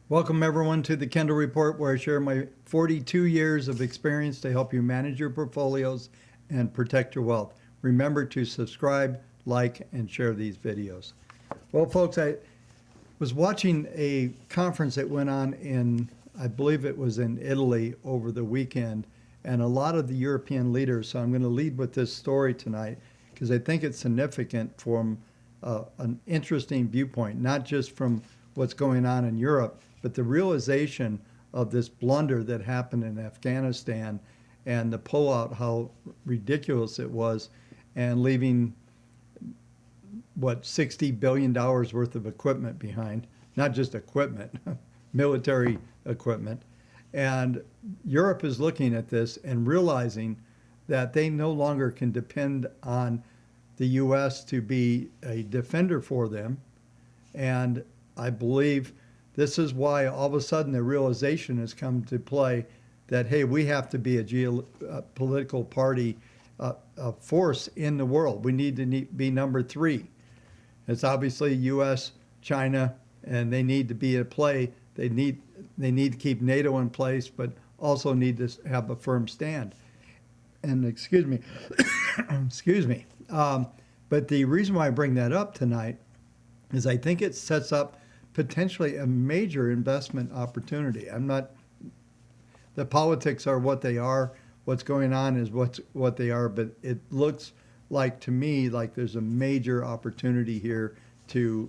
Welcome everyone to the Kendall Report, where I share my 42 years of experience to help you manage your portfolios and protect your wealth. Remember to subscribe, like, and share these videos. Well, folks, I was watching a conference that went on in, I believe it was in Italy over the weekend, and a lot of the European leaders. So I'm going to lead with this story tonight because I think it's significant from an interesting viewpoint, not just from what's going on in Europe, but the realization of this blunder that happened in Afghanistan and the pullout, how ridiculous it was, and leaving what $60 billion worth of equipment behind, not just equipment, military equipment. And Europe is looking at this and realizing that they no longer can depend on the U.S. to be a defender for them. And I believe this is why all of a sudden the realization has come to play that, hey, we have to be a geopolitical party, a force in the world. We need to be number three. It's obviously U.S., China, and they need to be at play. They need to keep NATO in place, but also need to have a firm stand. And excuse me, excuse me. But the reason why I bring that up tonight is I think it sets up potentially a major investment opportunity. The politics are what they are. What's going on is what they are, but it looks like to me like there's a major opportunity here to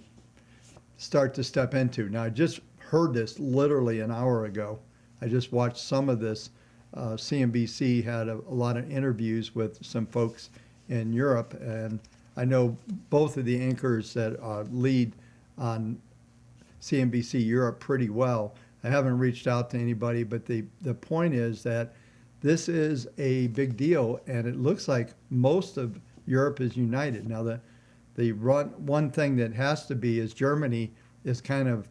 start to step into. Now, I just heard this literally an hour ago. I just watched some of this. CNBC had a lot of interviews with some folks in Europe, and I know both of the anchors that lead on CNBC Europe pretty well. I haven't reached out to anybody, but the point is that this is a big deal, and it looks like most of Europe is united. Now, one thing that has to be is Germany is kind of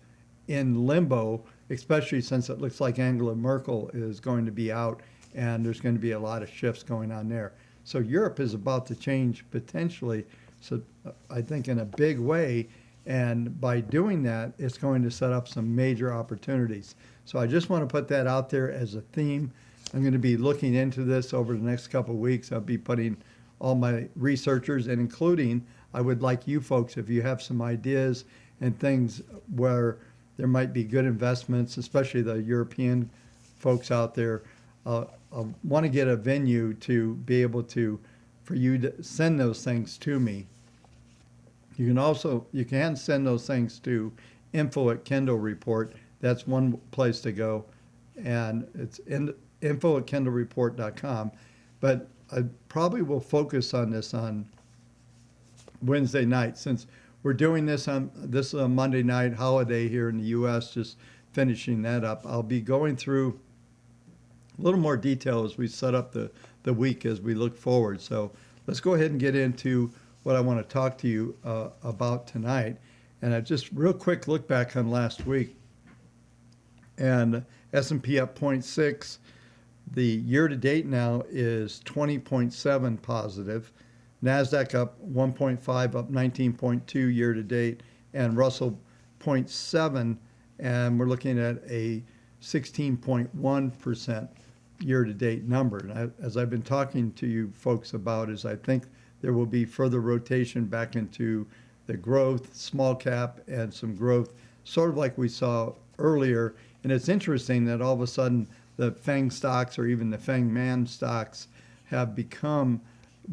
in limbo, especially since it looks like Angela Merkel is going to be out, and there's going to be a lot of shifts going on there. So Europe is about to change potentially, so I think in a big way. And by doing that, it's going to set up some major opportunities. So I just want to put that out there as a theme. I'm going to be looking into this over the next couple of weeks. I'll be putting all my researchers, and including, I would like you folks, if you have some ideas and things where there might be good investments, especially the European folks out there, I want to get a venue to be able to, for you to send those things to me. You can send those things to info@Kendall Report. That's one place to go. And it's info@KendallReport.com. But I probably will focus on this on Wednesday night, since we're doing this on this is a Monday night holiday here in the U.S., just finishing that up. I'll be going through a little more detail as we set up the week as we look forward. So let's go ahead and get into what I want to talk to you about tonight. And I just real quick look back on last week. And S&P up 0.6. The year-to-date now is 20.7 positive. NASDAQ up 1.5, up 19.2 year-to-date. And Russell 0.7, and we're looking at a 16.1% year-to-date number. And as I've been talking to you folks about, is I think there will be further rotation back into the growth, small cap, and some growth, sort of like we saw earlier. And it's interesting that all of a sudden the FANG stocks, or even the FANG man stocks, have become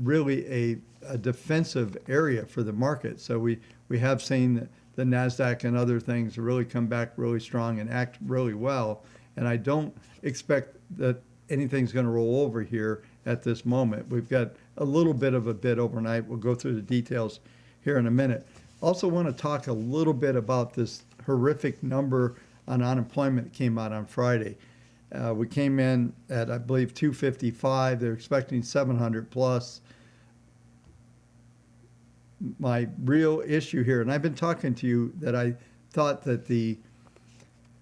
really a defensive area for the market. So we have seen the NASDAQ and other things really come back really strong and act really well. And I don't expect that anything's going to roll over here at this moment. We've got a little bit of a bid overnight. We'll go through the details here in a minute. Also want to talk a little bit about this horrific number on unemployment that came out on Friday. We came in at, I believe, 255. They're expecting 700 plus. My real issue here, and I've been talking to you, that I thought that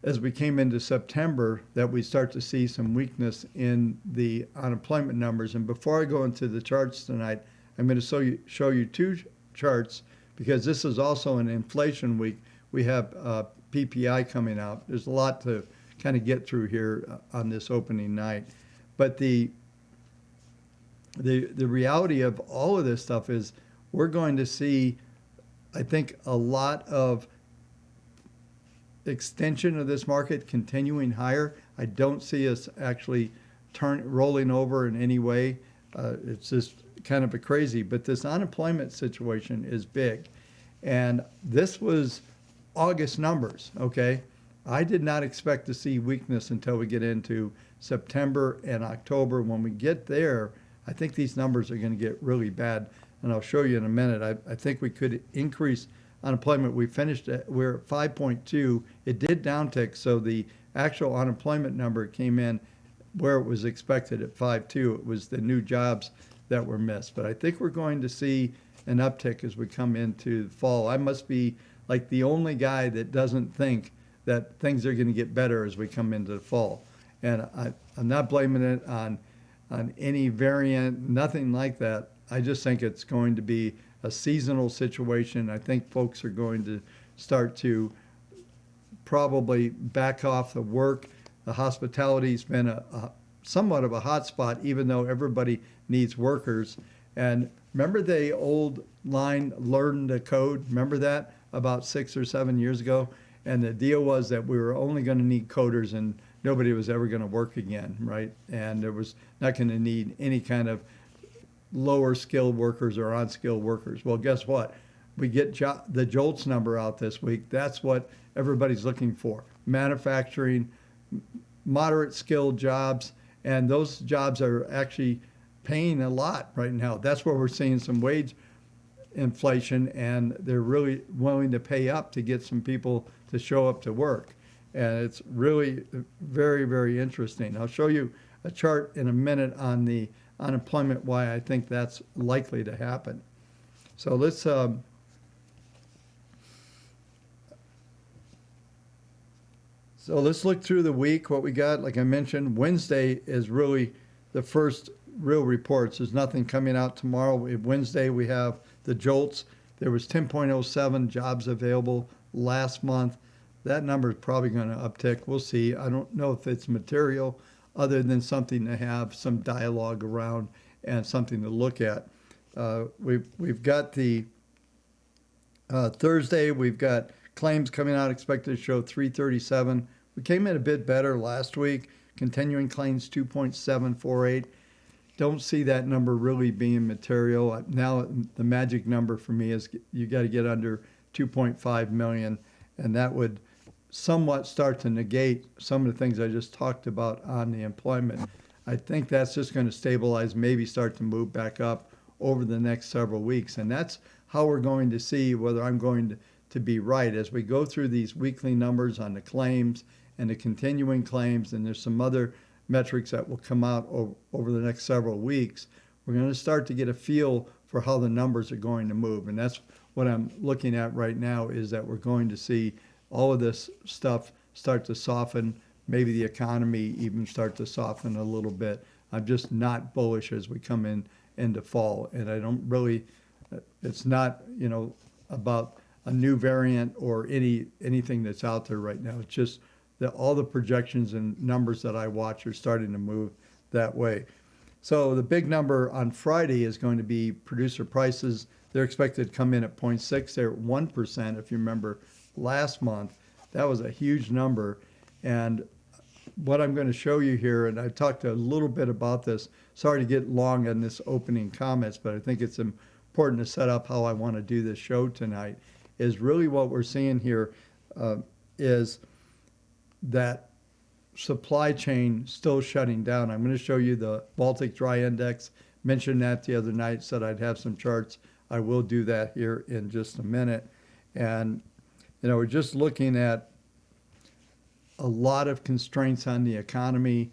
as we came into September, that we start to see some weakness in the unemployment numbers. And before I go into the charts tonight, I'm going to show you two charts, because this is also an inflation week. We have PPI coming out. There's a lot to kind of get through here on this opening night. But the reality of all of this stuff is we're going to see, I think, a lot of extension of this market continuing higher. I don't see us actually rolling over in any way. It's just kind of a crazy, but this unemployment situation is big. And this was August numbers, okay? I did not expect to see weakness until we get into September and October. When we get there, I think these numbers are going to get really bad. And I'll show you in a minute. I think we could increase unemployment. We're at 5.2. It did downtick, so the actual unemployment number came in where it was expected at 5.2. It was the new jobs that were missed. But I think we're going to see an uptick as we come into the fall. I must be like the only guy that doesn't think that things are going to get better as we come into the fall. And I'm not blaming it on any variant, nothing like that. I just think it's going to be a seasonal situation. I think folks are going to start to probably back off the work. The hospitality's been a somewhat of a hot spot, even though everybody needs workers. And remember the old line, learn the code? Remember that about 6 or 7 years ago? And the deal was that we were only going to need coders and nobody was ever going to work again, right? And there was not going to need any kind of lower skilled workers or unskilled workers. Well, guess what? We get the JOLTS number out this week. That's what everybody's looking for. Manufacturing, moderate skilled jobs, and those jobs are actually paying a lot right now. That's where we're seeing some wage inflation, and they're really willing to pay up to get some people to show up to work. And it's really very, very interesting. I'll show you a chart in a minute on the unemployment, why I think that's likely to happen. So let's look through the week, what we got. Like I mentioned, Wednesday is really the first real reports. There's nothing coming out tomorrow. Wednesday we have the JOLTS. There was 10.07 jobs available last month. That number is probably going to uptick. We'll see. I don't know if it's material other than something to have some dialogue around and something to look at. We've got the Thursday, we've got claims coming out expected to show 337. We came in a bit better last week. Continuing claims 2.748. Don't see that number really being material. Now the magic number for me is you got to get under 2.5 million, and that would somewhat start to negate some of the things I just talked about on the employment. I think that's just going to stabilize, maybe start to move back up over the next several weeks. And that's how we're going to see whether I'm going to be right as we go through these weekly numbers on the claims and the continuing claims. And there's some other metrics that will come out over the next several weeks. We're going to start to get a feel for how the numbers are going to move. And that's what I'm looking at right now, is that we're going to see all of this stuff start to soften, maybe the economy even start to soften a little bit. I'm just not bullish as we come into fall. And I don't really, it's not, about a new variant or anything that's out there right now. It's just that all the projections and numbers that I watch are starting to move that way. So the big number on Friday is going to be producer prices. They're expected to come in at 0.6. They're at 1%, if you remember last month. That was a huge number. And what I'm going to show you here, and I talked a little bit about this, sorry to get long on this opening comments, but I think it's important to set up how I want to do this show tonight, is really what we're seeing here is that supply chain still shutting down. I'm going to show you the Baltic Dry Index. Mentioned that the other night, said I'd have some charts. I will do that here in just a minute. And we're just looking at a lot of constraints on the economy,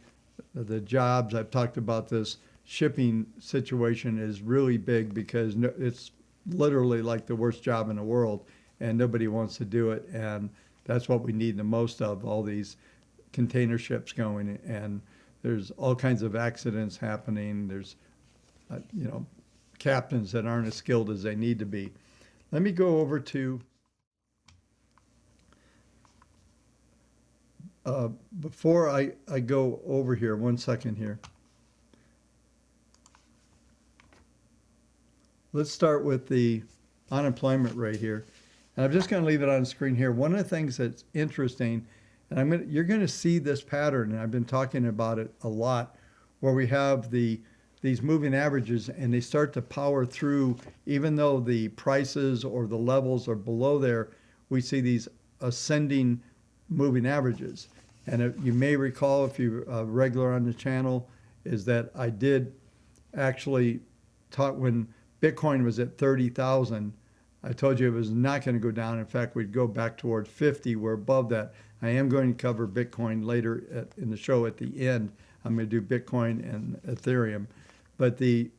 the jobs. I've talked about this shipping situation is really big because it's literally like the worst job in the world and nobody wants to do it. And that's what we need the most of, all these container ships going, and there's all kinds of accidents happening. There's, captains that aren't as skilled as they need to be. Let me go over to Before I go over here, 1 second here. Let's start with the unemployment rate here. And I'm just going to leave it on the screen here. One of the things that's interesting, and you're going to see this pattern, and I've been talking about it a lot, where we have these moving averages and they start to power through, even though the prices or the levels are below there, we see these ascending moving averages. And you may recall, if you're a regular on the channel, is that I did actually talk when Bitcoin was at 30,000. I told you it was not going to go down. In fact, we'd go back toward 50. We're above that. I am going to cover Bitcoin later in the show at the end. I'm going to do Bitcoin and Ethereum. But the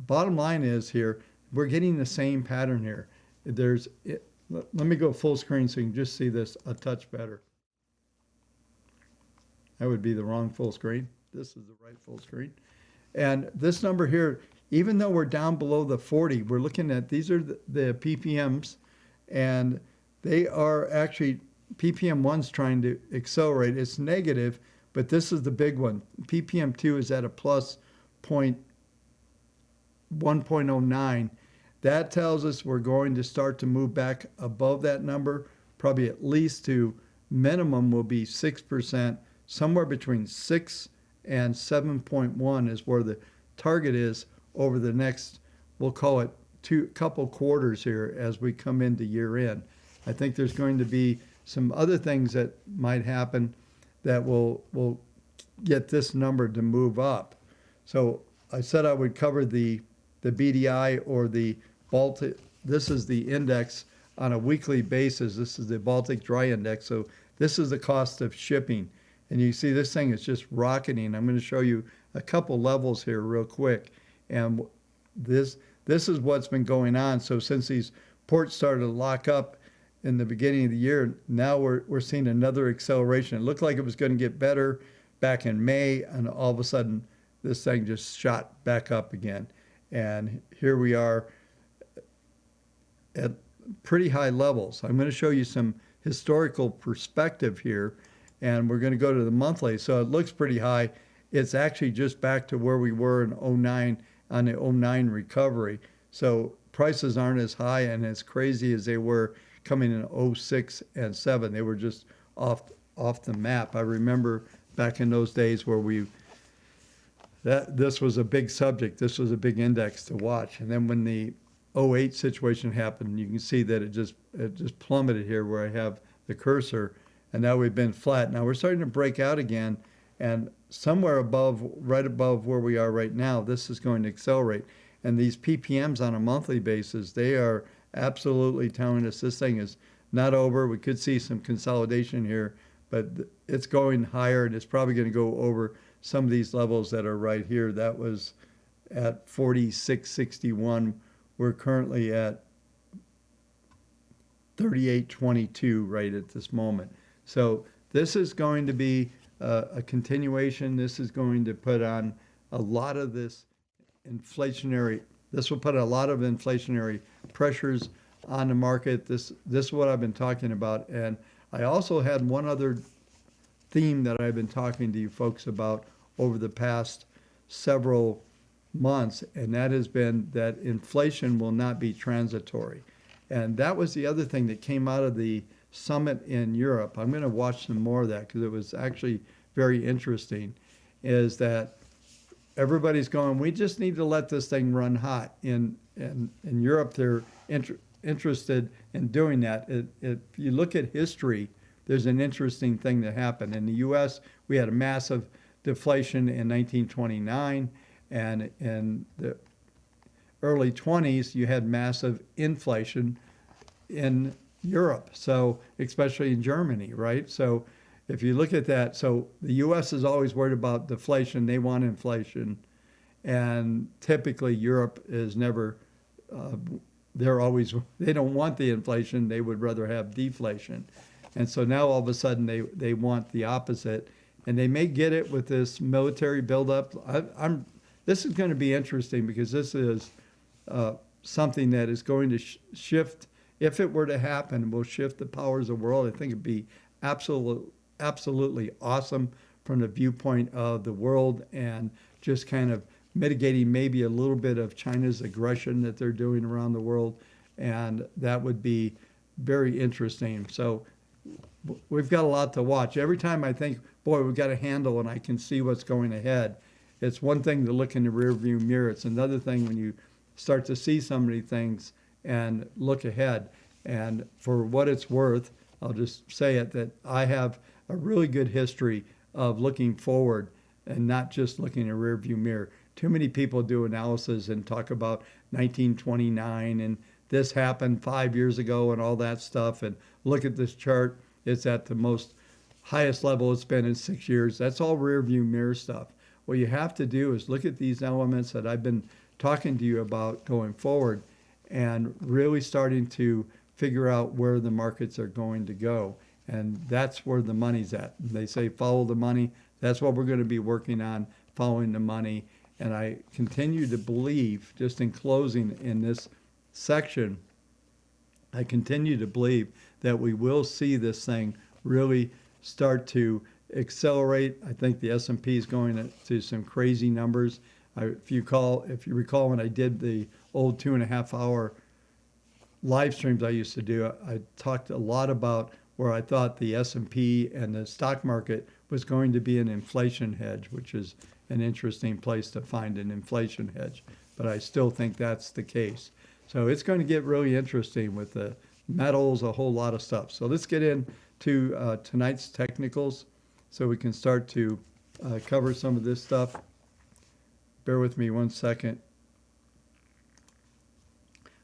bottom line is here, we're getting the same pattern here. Let me go full screen so you can just see this a touch better. That would be the wrong full screen. This is the right full screen. And this number here, even though we're down below the 40, we're looking at, these are the PPMs, and they are actually, PPM 1's trying to accelerate. It's negative, but this is the big one. PPM 2 is at a plus 1.09. That tells us we're going to start to move back above that number, probably at least to minimum will be 6%, somewhere between 6 and 7.1 is where the target is over the next, we'll call it couple quarters here as we come into year end. I think there's going to be some other things that might happen that will get this number to move up. So I said I would cover the BDI or the Baltic. This is the index on a weekly basis. This is the Baltic Dry Index. So this is the cost of shipping. And you see this thing is just rocketing. I'm going to show you a couple levels here real quick. And this is what's been going on. So since these ports started to lock up in the beginning of the year, now we're seeing another acceleration. It looked like it was going to get better back in May, and all of a sudden this thing just shot back up again. And here we are at pretty high levels. I'm going to show you some historical perspective here, and we're going to go to the monthly. So it looks pretty high. It's actually just back to where we were in 09 on the 09 recovery. So prices aren't as high and as crazy as they were coming in 06 and 07. They were just off the map. I remember back in those days where this was a big subject. This was a big index to watch. And then when the 08 situation happened, you can see that it just plummeted here where I have the cursor, and now we've been flat. Now we're starting to break out again, and somewhere above, right above where we are right now, this is going to accelerate. And these PPMs on a monthly basis, they are absolutely telling us this thing is not over. We could see some consolidation here, but it's going higher, and it's probably going to go over some of these levels that are right here. That was at 46.61. We're currently at 38.22 right at this moment. So this is going to be a continuation. This is going to put on a lot of this will put a lot of inflationary pressures on the market. This is what I've been talking about. And I also had one other theme that I've been talking to you folks about over the past several months, and that has been that inflation will not be transitory. And that was the other thing that came out of the summit in Europe. I'm going to watch some more of that because it was actually very interesting, is that everybody's going, we just need to let this thing run hot. In Europe, they're interested in doing that. If you look at history, there's an interesting thing that happened. In the U.S., we had a massive deflation in 1929, and in the early 20s, you had massive inflation in Europe, so especially in Germany, right? So if you look at that, so the U.S. is always worried about deflation. They want inflation. And typically Europe is never, they don't want the inflation. They would rather have deflation. And so now all of a sudden they want the opposite. And they may get it with this military buildup. This is going to be interesting because this is something that is going to shift, if it were to happen, will shift the powers of the world. I think it'd be absolutely absolutely awesome from the viewpoint of the world and just kind of mitigating maybe a little bit of China's aggression that they're doing around the world. And that would be very interesting. So we've got a lot to watch. Every time I think, boy, we've got a handle and I can see what's going ahead, it's one thing to look in the rearview mirror. It's another thing when you start to see so many things and look ahead. And for what it's worth, I'll just say it, that I have a really good history of looking forward and not just looking in a rearview mirror. Too many people do analysis and talk about 1929 and this happened 5 years ago and all that stuff. And look at this chart. It's at the most highest level it's been in 6 years. That's all rearview mirror stuff. What you have to do is look at these elements that I've been talking to you about going forward and really starting to figure out where the markets are going to go. And that's where the money's at. They say follow the money. That's what we're going to be working on, following the money. And I continue to believe, just in closing in this section, I continue to believe that we will see this thing really start to accelerate. I think the S&P is going to some crazy numbers. If you recall when I did the old 2.5 hour live streams I used to do, I talked a lot about where I thought the S&P and the stock market was going to be an inflation hedge, which is an interesting place to find an inflation hedge. But I still think that's the case. So it's going to get really interesting with the metals, a whole lot of stuff. So let's get into tonight's technicals so we can start to cover some of this stuff. Bear with me 1 second.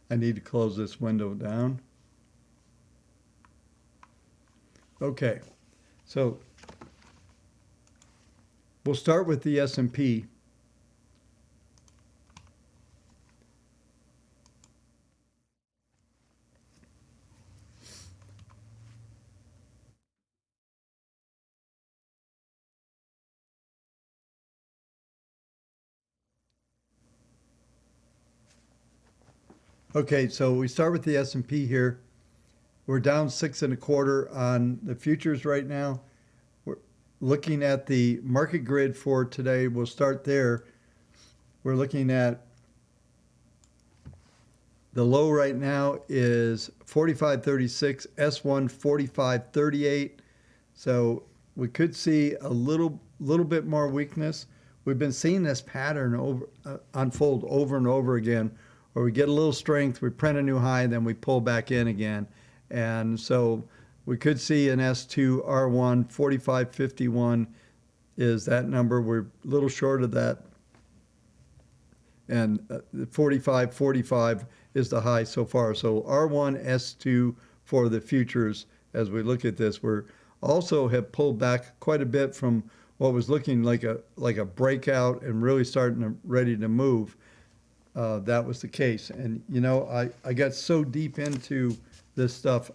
I need to close this window down. Okay, so we'll start with the S&P. Okay, so we start with the S&P here. We're down 6 1/4 on the futures right now. We're looking at the market grid for today. We'll start there. We're looking at the low right now is 45.36, S1 45.38. So we could see a little bit more weakness. We've been seeing this pattern unfold over and over again, where we get a little strength, we print a new high, then we pull back in again. And so we could see an S2 R1 45.51 is that number. We're a little short of that. And 45.45 is the high so far. So R1, S2 for the futures as we look at this. We're also have pulled back quite a bit from what was looking like a breakout and really ready to move. That was the case. And you know, I got so deep into this stuff,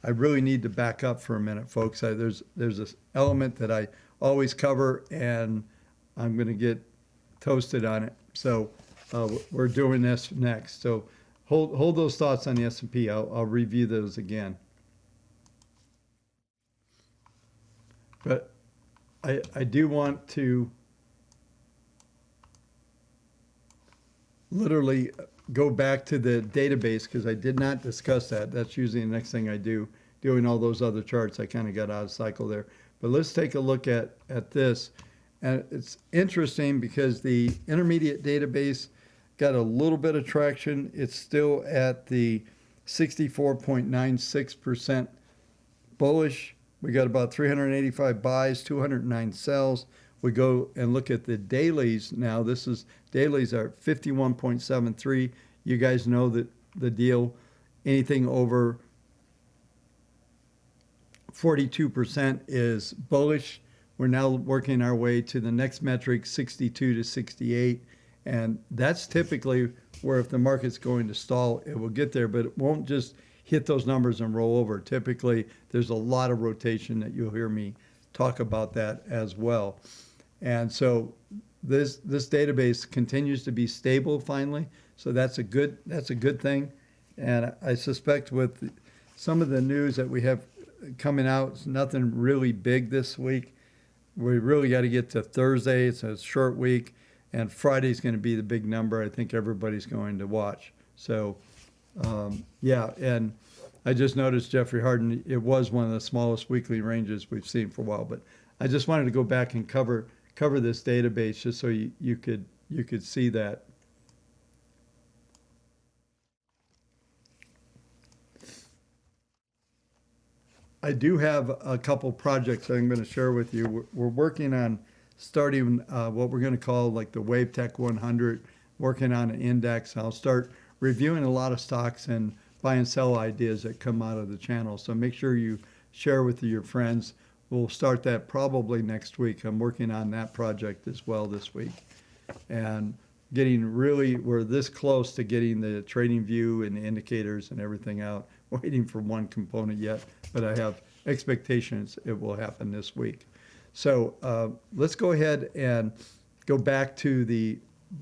I really need to back up for a minute, folks. There's this element that I always cover, and I'm going to get toasted on it. So we're doing this next. So hold those thoughts on the S&P. I'll review those again. But I do want to literally go back to the database because I did not discuss that. That's usually the next thing I do. Doing all those other charts, I kind of got out of cycle there. But let's take a look at this. And it's interesting because the intermediate database got a little bit of traction. It's still at the 64.96% bullish. We got about 385 buys, 209 sells. We go and look at the dailies now. Dailies are 51.73. You guys know that the deal, anything over 42% is bullish. We're now working our way to the next metric, 62 to 68. And that's typically where if the market's going to stall, it will get there, but it won't just hit those numbers and roll over. Typically, there's a lot of rotation that you'll hear me talk about that as well. And so this database continues to be stable finally. So that's a good thing. And I suspect with some of the news that we have coming out. It's nothing really big this week. We really got to get to Thursday. It's a short week, and Friday's going to be the big number. I think everybody's going to watch. So, yeah, and I just noticed Jeffrey Harden. It was one of the smallest weekly ranges we've seen for a while, but I just wanted to go back and cover this database just so you could see that. I do have a couple projects I'm going to share with you. We're working on starting what we're going to call like the WaveTech 100, working on an index. I'll start reviewing a lot of stocks and buy and sell ideas that come out of the channel. So make sure you share with your friends. We'll start that probably next week. I'm working on that project as well this week. And we're this close to getting the trading view and the indicators and everything out. Waiting for one component yet, but I have expectations it will happen this week. So let's go ahead and go back to the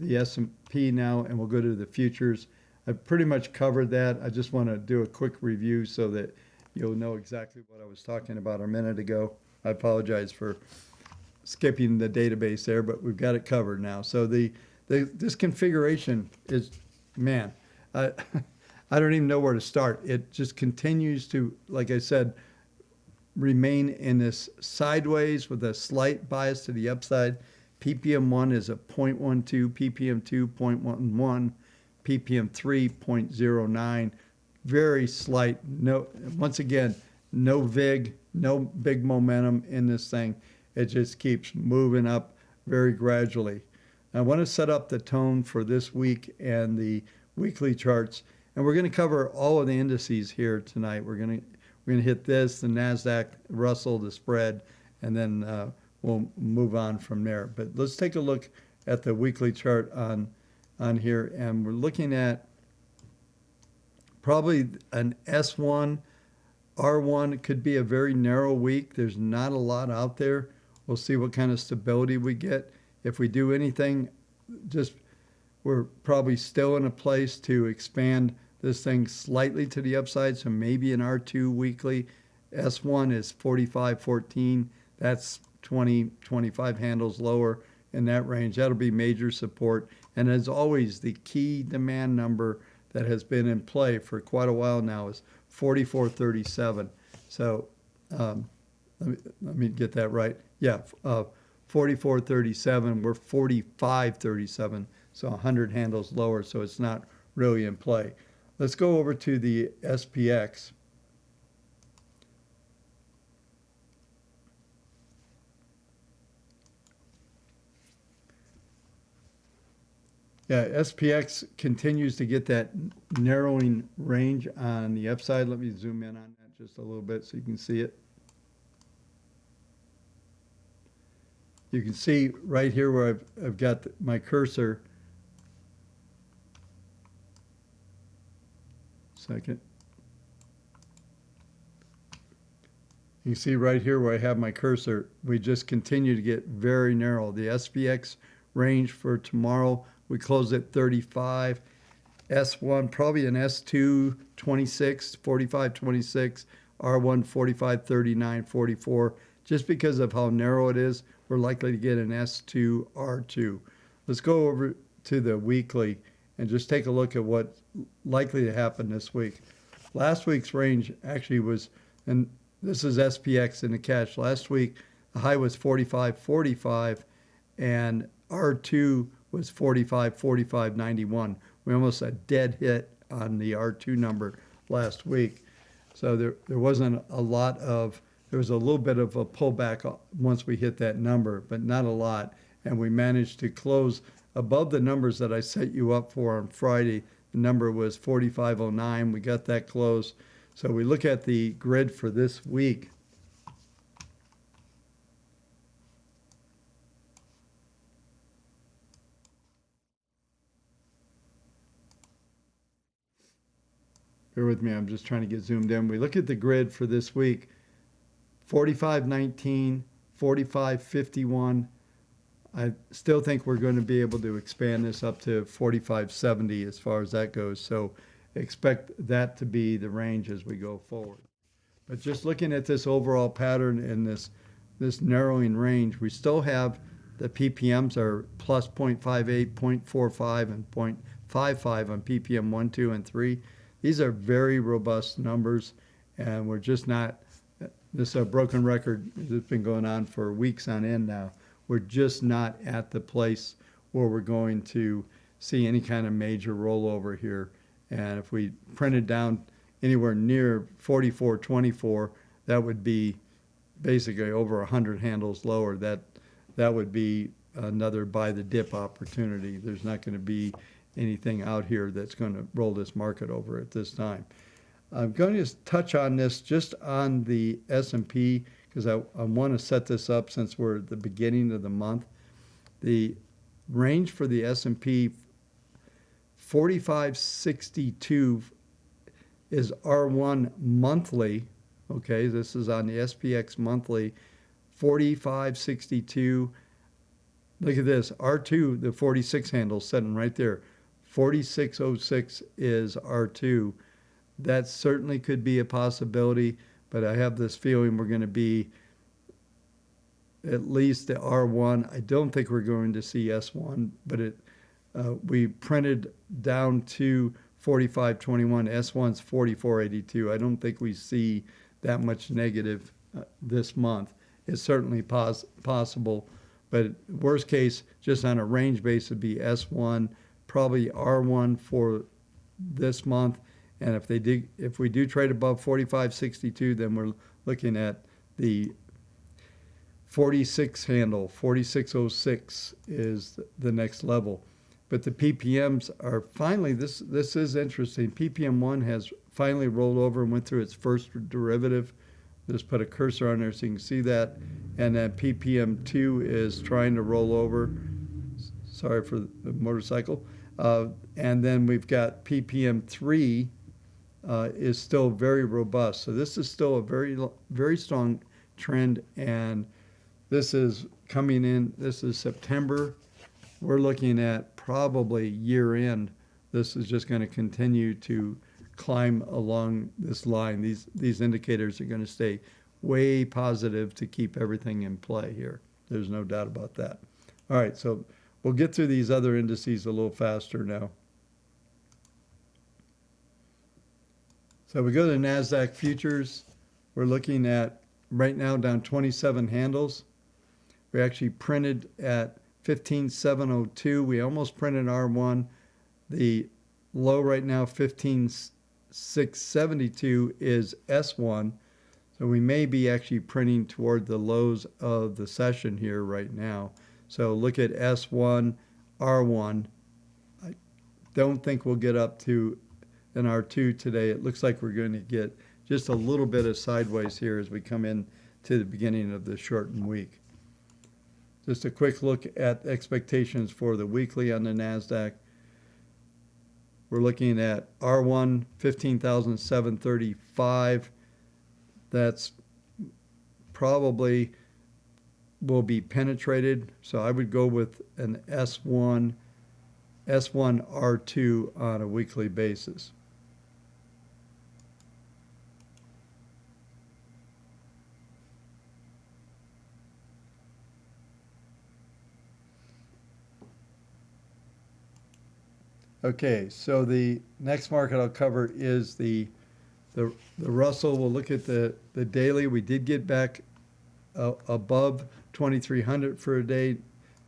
S&P now, and we'll go to the futures. I've pretty much covered that. I just want to do a quick review so that you'll know exactly what I was talking about a minute ago. I apologize for skipping the database there, but we've got it covered now. So this configuration is, man, I don't even know where to start. It just continues to, like I said, remain in this sideways with a slight bias to the upside. PPM1 is a 0.12, PPM2 0.11, PPM3 0.09. Very slight. No, once again, no VIG, no big momentum in this thing. It just keeps moving up very gradually. I want to set up the tone for this week and the weekly charts. And we're going to cover all of the indices here tonight. We're going to hit this, the NASDAQ, Russell, the spread, and then we'll move on from there. But let's take a look at the weekly chart on here. And we're looking at probably an S1, R1. It could be a very narrow week. There's not a lot out there. We'll see what kind of stability we get. If we do anything, we're probably still in a place to expand this thing slightly to the upside, so maybe an R2 weekly. S1 is 45.14. That's 25 handles lower in that range. That'll be major support. And as always, the key demand number that has been in play for quite a while now is 44.37. So let me get that right. Yeah, 44.37. We're 45.37. So 100 handles lower, so it's not really in play. Let's go over to the SPX. Yeah, SPX continues to get that narrowing range on the upside. Let me zoom in on that just a little bit so you can see it. You can see right here where I've got my cursor. Second. You can see right here where I have my cursor, we just continue to get very narrow. The SPX range for tomorrow, we close at 35. S1, probably an S2, 26, 45, 26. R1, 45, 39, 44. Just because of how narrow it is, we're likely to get an S2, R2. Let's go over to the weekly and just take a look at what's likely to happen this week. Last week's range actually was, and this is SPX in the cash. Last week, the high was 45.45, and R2 was 45.91. We almost a dead hit on the R2 number last week. So there wasn't a lot of, there was a little bit of a pullback once we hit that number, but not a lot. And we managed to close above the numbers that I set you up for on Friday. The number was 45.09. We got that close. So we look at the grid for this week. Bear with me, I'm just trying to get zoomed in. We look at the grid for this week. 45.19, 45.51. I still think we're going to be able to expand this up to 45.70 as far as that goes. So expect that to be the range as we go forward. But just looking at this overall pattern and this narrowing range, we still have the PPMs are plus 0.58, 0.45, and 0.55 on PPM 1, 2, and 3. These are very robust numbers, and we're just not, this is a broken record. It's been going on for weeks on end now. We're just not at the place where we're going to see any kind of major rollover here. And if we printed down anywhere near 44.24, that would be basically over 100 handles lower. That would be another buy the dip opportunity. There's not going to be anything out here that's going to roll this market over at this time. I'm going to touch on this just on the S&P because I want to set this up since we're at the beginning of the month. The range for the S&P 4562 is R1 monthly. Okay, this is on the SPX monthly. 4562. Look at this. R2, the 46 handle sitting right there. 4606 is R2. That certainly could be a possibility, but I have this feeling we're going to be at least the R1. I don't think we're going to see S1, but we printed down to 4521. S1's 4482. I don't think we see that much negative this month. It's certainly possible, but worst case, just on a range base, would be S1, probably R1 for this month. And if we do trade above 45.62, then we're looking at the 46 handle. 4606 is the next level. But the PPMs are finally, this is interesting. PPM 1 has finally rolled over and went through its first derivative. Just put a cursor on there so you can see that. And then PPM 2 is trying to roll over. Sorry for the motorcycle. And then we've got PPM 3 is still very robust. So this is still a very, very strong trend. And this is coming in, this is September. We're looking at probably year end. This is just going to continue to climb along this line. These indicators are going to stay way positive to keep everything in play here. There's no doubt about that. All right, so we'll get through these other indices a little faster now. So we go to NASDAQ futures. We're looking at right now down 27 handles. We actually printed at 15,702. We almost printed R1. The low right now, 15,672, is S1. So we may be actually printing toward the lows of the session here right now. So look at S1, R1. I don't think we'll get up to an R2 today. It looks like we're going to get just a little bit of sideways here as we come in to the beginning of the shortened week. Just a quick look at expectations for the weekly on the NASDAQ. We're looking at R1, 15,735. That's probably will be penetrated. So I would go with an S1 R2 on a weekly basis. Okay, so the next market I'll cover is the Russell. We'll look at the daily. We did get back above 2,300 for a day.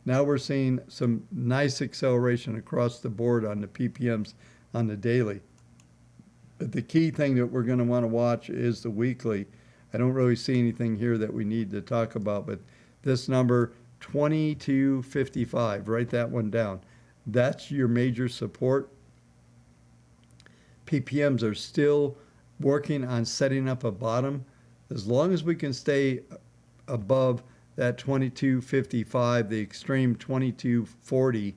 Now we're seeing some nice acceleration across the board on the PPMs on the daily. But the key thing that we're going to want to watch is the weekly. I don't really see anything here that we need to talk about, but this number, 2255, write that one down. That's your major support. PPMs are still working on setting up a bottom. As long as we can stay above that 2255, the extreme 2240,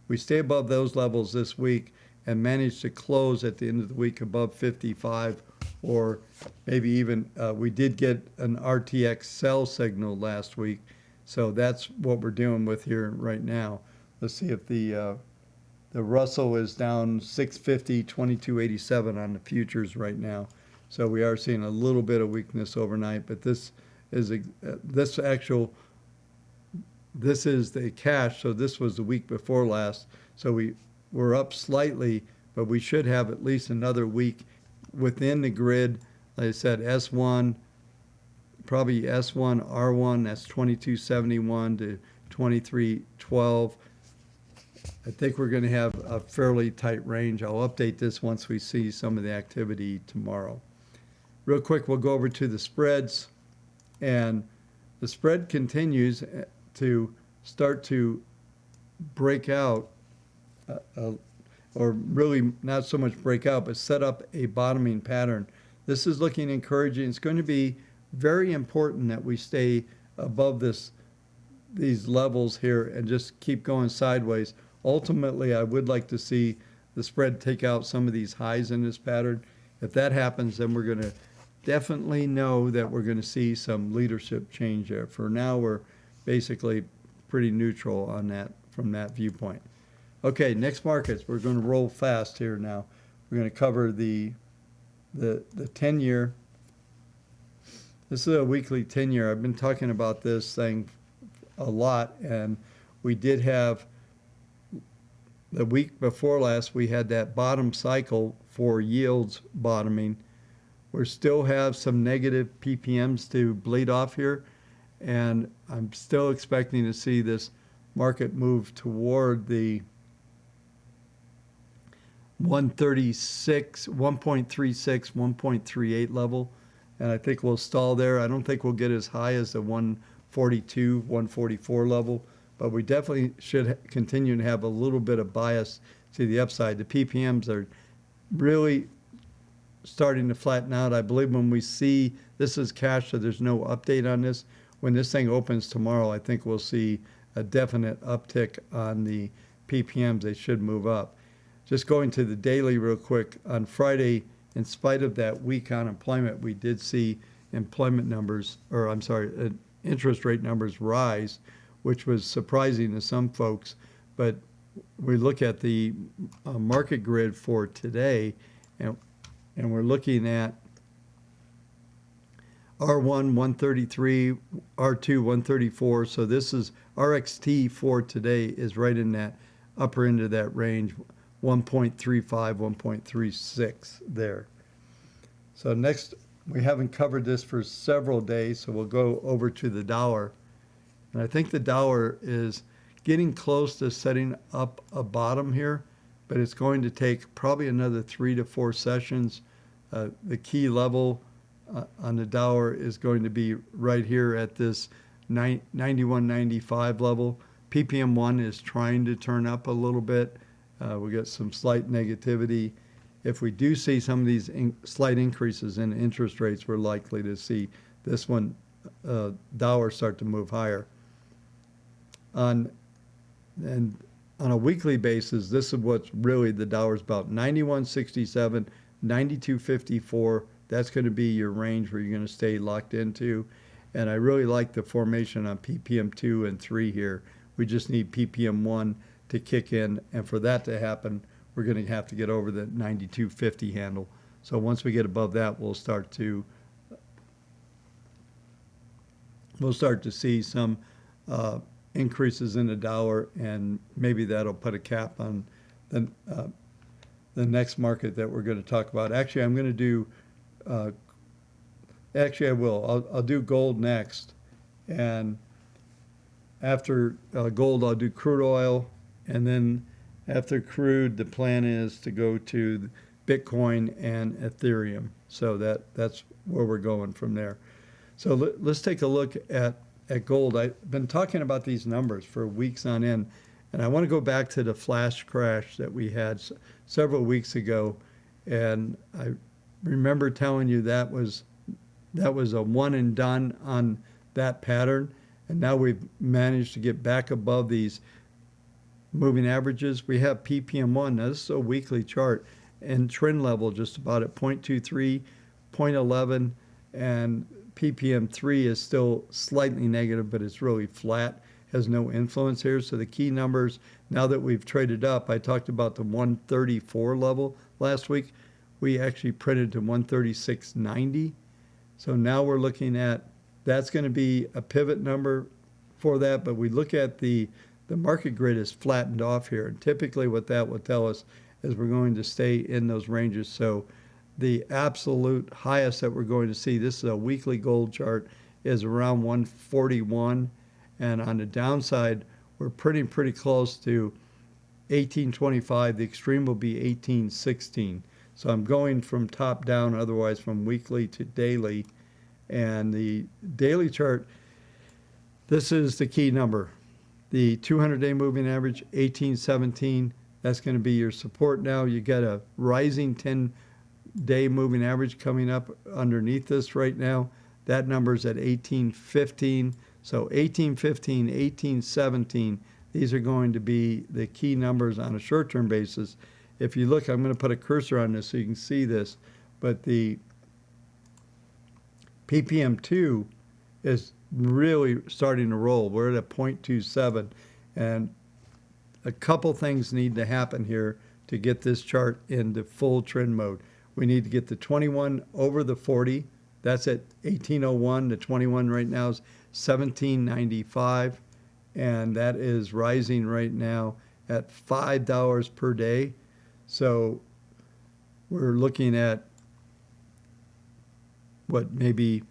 we stay above those levels this week and manage to close at the end of the week above 55, or maybe even we did get an RTX sell signal last week. So that's what we're dealing with here right now. Let's see if the Russell is down 650, 2287 on the futures right now. So we are seeing a little bit of weakness overnight, but this is this is the cash. So this was the week before last. So we're up slightly, but we should have at least another week within the grid. Like I said, S1, probably S1, R1, that's 2271 to 2312. I think we're going to have a fairly tight range. I'll update this once we see some of the activity tomorrow. Real quick, we'll go over to the spreads. And the spread continues to start to break out, or really not so much break out, but set up a bottoming pattern. This is looking encouraging. It's going to be very important that we stay above these levels here and just keep going sideways. Ultimately, I would like to see the spread take out some of these highs in this pattern. If that happens, then we're going to definitely know that we're going to see some leadership change there. For now, we're basically pretty neutral on that from that viewpoint. Okay, next markets. We're going to roll fast here now. We're going to cover the 10-year. This is a weekly 10-year. I've been talking about this thing a lot, and we did have the week before last, we had that bottom cycle for yields bottoming. We still have some negative PPMs to bleed off here, and I'm still expecting to see this market move toward the 136, 1.36, 1.38 level, and I think we'll stall there. I don't think we'll get as high as the 142, 144 level, but we definitely should continue to have a little bit of bias to the upside. The PPMs are really starting to flatten out. I believe when we see, this is cash, so there's no update on this. When this thing opens tomorrow, I think we'll see a definite uptick on the PPMs. They should move up. Just going to the daily real quick, on Friday, in spite of that weak unemployment, we did see employment numbers, or I'm sorry, interest rate numbers rise, which was surprising to some folks. But we look at the market grid for today, and we're looking at R1 133, R2 134. So this is RXT for today is right in that upper end of that range, 1.35, 1.36 there. So next, we haven't covered this for several days, so we'll go over to the dollar. And I think the dollar is getting close to setting up a bottom here, but it's going to take probably another 3 to 4 sessions. The key level on the dollar is going to be right here at this 91.95 level. PPM1 is trying to turn up a little bit. We got some slight negativity. If we do see some of these slight increases in interest rates, we're likely to see this one dollar start to move higher. And on a weekly basis, this is what's really the dollar's about. 91.67, 92.54. That's going to be your range where you're going to stay locked into. And I really like the formation on PPM 2 and 3 here. We just need PPM 1 to kick in, and for that to happen, we're going to have to get over the 92.50 handle. So once we get above that, we'll start to see some increases in the dollar, and maybe that'll put a cap on the next market that we're going to talk about. Actually, I'm going to do. Actually, I will. I'll do gold next, and after gold, I'll do crude oil, and then after crude, the plan is to go to Bitcoin and Ethereum. So that's where we're going from there. So let's take a look at gold. I've been talking about these numbers for weeks on end, and I want to go back to the flash crash that we had several weeks ago, and I remember telling you that was a one and done on that pattern, and now we've managed to get back above these moving averages. We have PPM1. Now this is a weekly chart, and trend level just about at 0.23, 0.11, and PPM3 is still slightly negative, but it's really flat, has no influence here. So the key numbers, now that we've traded up, I talked about the 134 level last week. we actually printed to 136.90. So now we're looking at, that's going to be a pivot number for that, but we look at the market grid is flattened off here. And typically what that will tell us is we're going to stay in those ranges. So the absolute highest that we're going to see, this is a weekly gold chart, is around 141. And on the downside, we're pretty close to 1825. The extreme will be 1816. So I'm going from top down, otherwise from weekly to daily. And the daily chart, this is the key number. The 200-day moving average, 1817. That's going to be your support now. You got a rising 10-day moving average coming up underneath this right now. That number's at 1815. So 1815, 1817, these are going to be the key numbers on a short-term basis. If you look, I'm going to put a cursor on this so you can see this, but the PPM2 is really starting to roll. We're at a 0.27, and a couple things need to happen here to get this chart into full trend mode. We need to get the 21 over the 40. That's at 1801. The 21 right now is 1795, and that is rising right now at $5 per day. So we're looking at what, maybe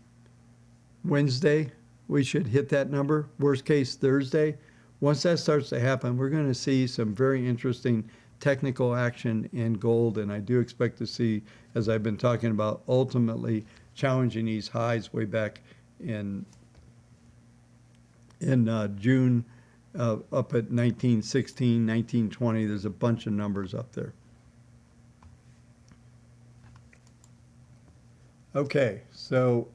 Wednesday we should hit that number. Worst case Thursday. Once that starts to happen, we're going to see some very interesting technical action in gold, and I do expect to see, as I've been talking about, ultimately challenging these highs way back in June, up at 1916, 1920. There's a bunch of numbers up there. Okay, so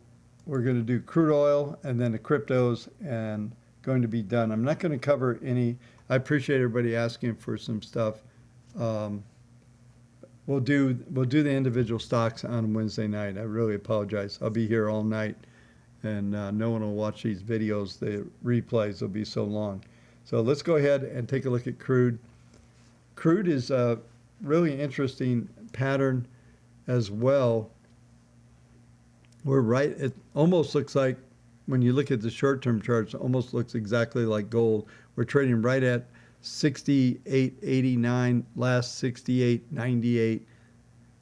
we're going to do crude oil and then the cryptos and going to be done. I'm not going to cover any. I appreciate everybody asking for some stuff. We'll do the individual stocks on Wednesday night. I really apologize. I'll be here all night, and no one will watch these videos. The replays will be so long. So let's go ahead and take a look at crude. Crude is a really interesting pattern as well. We're right. It almost looks like, when you look at the short-term charts, it almost looks exactly like gold. We're trading right at 68.89, last 68.98.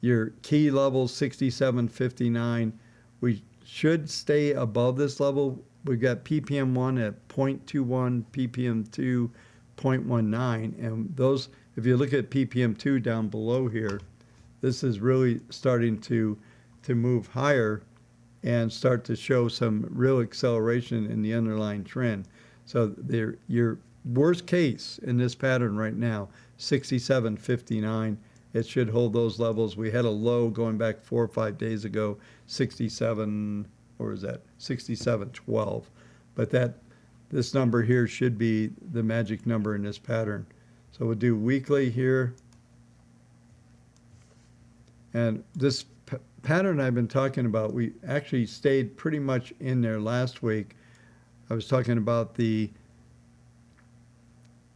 Your key level 67.59. We should stay above this level. We've got PPM1 at 0.21, PPM2 0.19, and those, if you look at PPM2 down below here, this is really starting to move higher and start to show some real acceleration in the underlying trend. So your worst case in this pattern right now, 67.59. It should hold those levels. We had a low going back 4 or 5 days ago, 67, or is that 67.12? But this number here should be the magic number in this pattern. So we'll do weekly here. And this pattern I've been talking about, we actually stayed pretty much in there last week. I was talking about the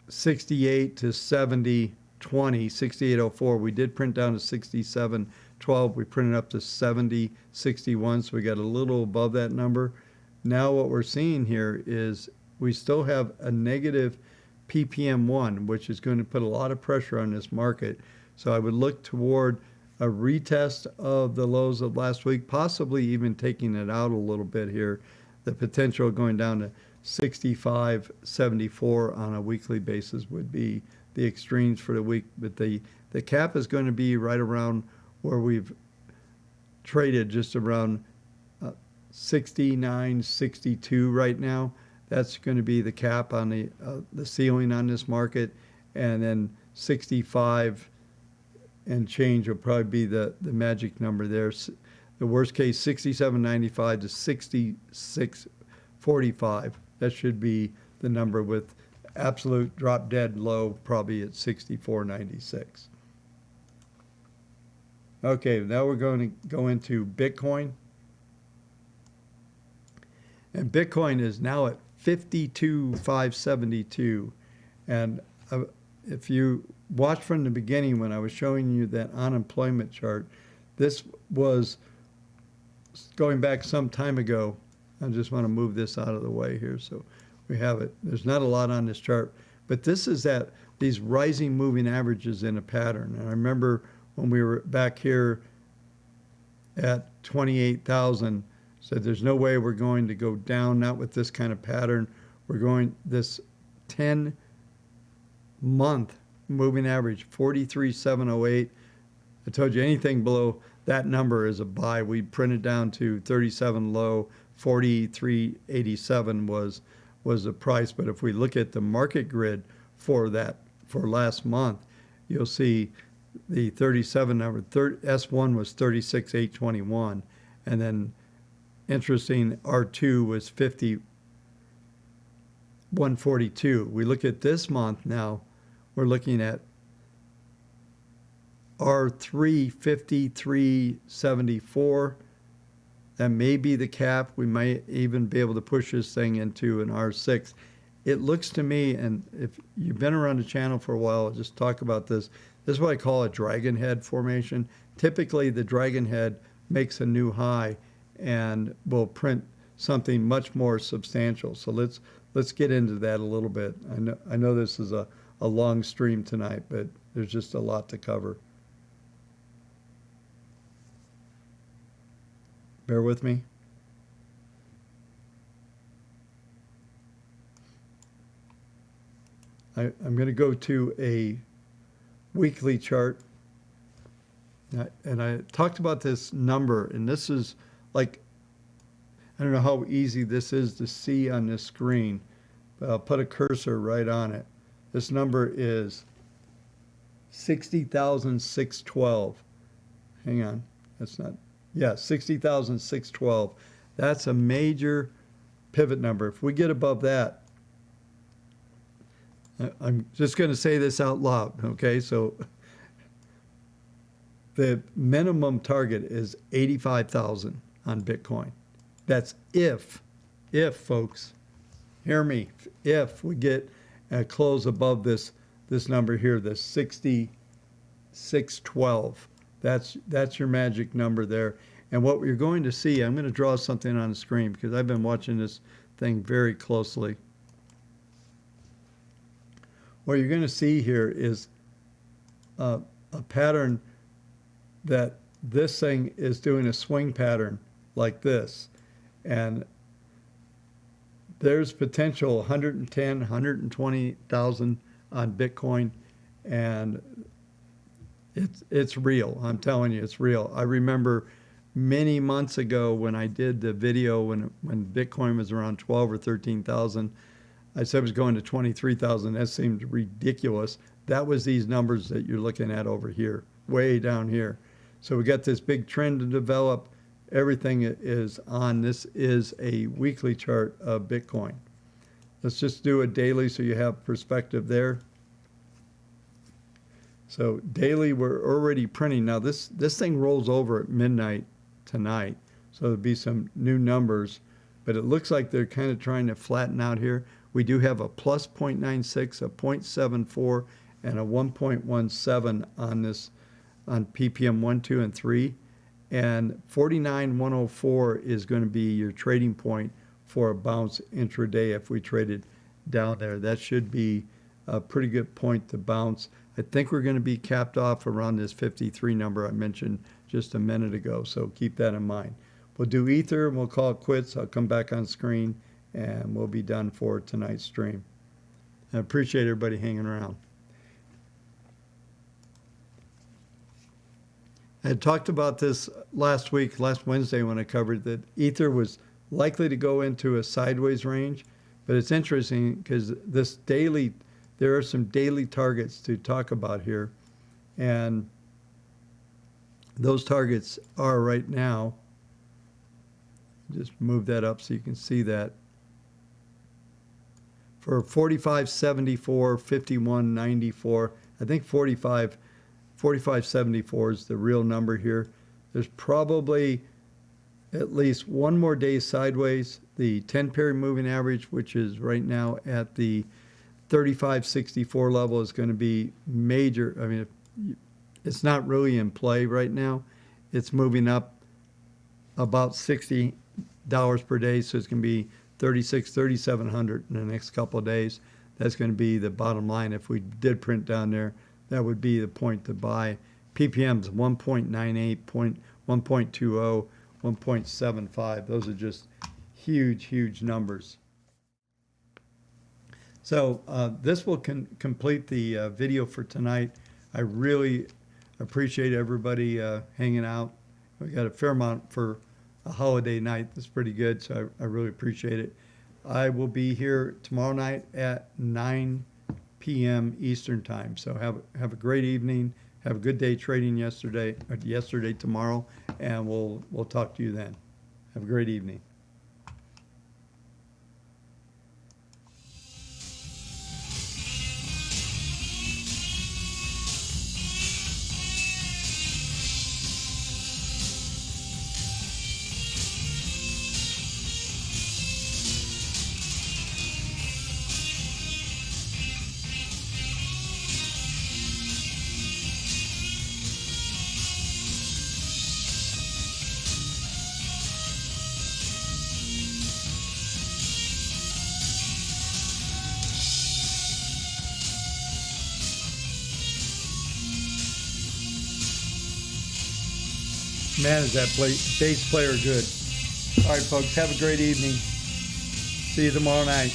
68 to 70, 20, 68.04. We did print down to 67.12. We printed up to 70.61, so we got a little above that number. Now what we're seeing here is we still have a negative PPM1, which is going to put a lot of pressure on this market. So I would look toward a retest of the lows of last week, possibly even taking it out a little bit here. The potential going down to 65.74 on a weekly basis would be the extremes for the week. But the cap is going to be right around where we've traded, just around 69.62 right now. That's going to be the cap on the ceiling on this market, and then 65 and change will probably be the magic number there. The worst case, 67.95 to 66.45. That should be the number, with absolute drop dead low probably at 64.96. Okay, now we're going to go into Bitcoin. And Bitcoin is now at 52,572. And if you watch from the beginning when I was showing you that unemployment chart, This was going back some time ago. I just want to move this out of the way here so we have it. There's not a lot on this chart, but this is that these rising moving averages in a pattern. And I remember when we were back here at 28,000, said there's no way we're going to go down, not with this kind of pattern. We're going this 10-month moving average, 43,708. I told you anything below that number is a buy. We printed down to 37 low, 43.87 was the price. But if we look at the market grid for that for last month, you'll see the 37 number. S1 was 36,821, and then interesting, R2 was 50,142. We look at this month now. We're looking at R3 5374. That may be the cap. We might even be able to push this thing into an R6. It looks to me, and if you've been around the channel for a while, I'll just talk about this. This is what I call a dragon head formation. Typically, the dragon head makes a new high and will print something much more substantial. So let's get into that a little bit. I know this is a long stream tonight, but there's just a lot to cover. Bear with me. I'm going to go to a weekly chart. And I talked about this number, and this is like, I don't know how easy this is to see on this screen, but I'll put a cursor right on it. This number is 60,612. Hang on, that's not, yeah, 60,612. That's a major pivot number. If we get above that, I'm just going to say this out loud, okay? So the minimum target is 85,000 on Bitcoin. That's if folks, hear me, if we get a close above this number here, the 60,612. That's your magic number there. And what you're going to see, I'm going to draw something on the screen because I've been watching this thing very closely. What you're going to see here is a pattern that this thing is doing a swing pattern like this. And there's potential 110, 120,000 on Bitcoin, and it's real. I'm telling you, it's real. I remember many months ago when I did the video when Bitcoin was around 12 or 13,000. I said it was going to 23,000. That seemed ridiculous. That was these numbers that you're looking at over here, way down here. So we got this big trend to develop. Everything is on. This is a weekly chart of Bitcoin. Let's just do a daily so you have perspective there. So daily, we're already printing. Now this thing rolls over at midnight tonight. So there'll be some new numbers, but it looks like they're kind of trying to flatten out here. We do have a plus 0.96, a 0.74, and a 1.17 on this, on ppm 1, 2, and 3. And 49,104 is going to be your trading point for a bounce intraday if we traded down there. That should be a pretty good point to bounce. I think we're going to be capped off around this 53 number I mentioned just a minute ago, so keep that in mind. We'll do Ether and we'll call it quits. I'll come back on screen and we'll be done for tonight's stream. I appreciate everybody hanging around. I had talked about this last Wednesday when I covered that Ether was likely to go into a sideways range, but it's interesting because this daily, there are some daily targets to talk about here, and those targets are right now, just move that up so you can see that, for 45.74, 51.94, I think 45.74 is the real number here. There's probably at least one more day sideways. The 10-period moving average, which is right now at the 35.64 level, is going to be major. I mean, it's not really in play right now. it's moving up about $60 per day, so it's going to be 3,700 in the next couple of days. That's going to be the bottom line. If we did print down there, that would be the point to buy. PPM's 1.98, 1.20, 1.75. Those are just huge numbers. So this will complete the video for tonight. I really appreciate everybody hanging out. We got a fair amount for a holiday night. That's pretty good, so I really appreciate it. I will be here tomorrow night at 9 p.m. Eastern time. So have a great evening. Have a good day trading yesterday, tomorrow, and we'll talk to you then. Have a great evening. Man, is that bass player good. All right, folks, have a great evening. See you tomorrow night.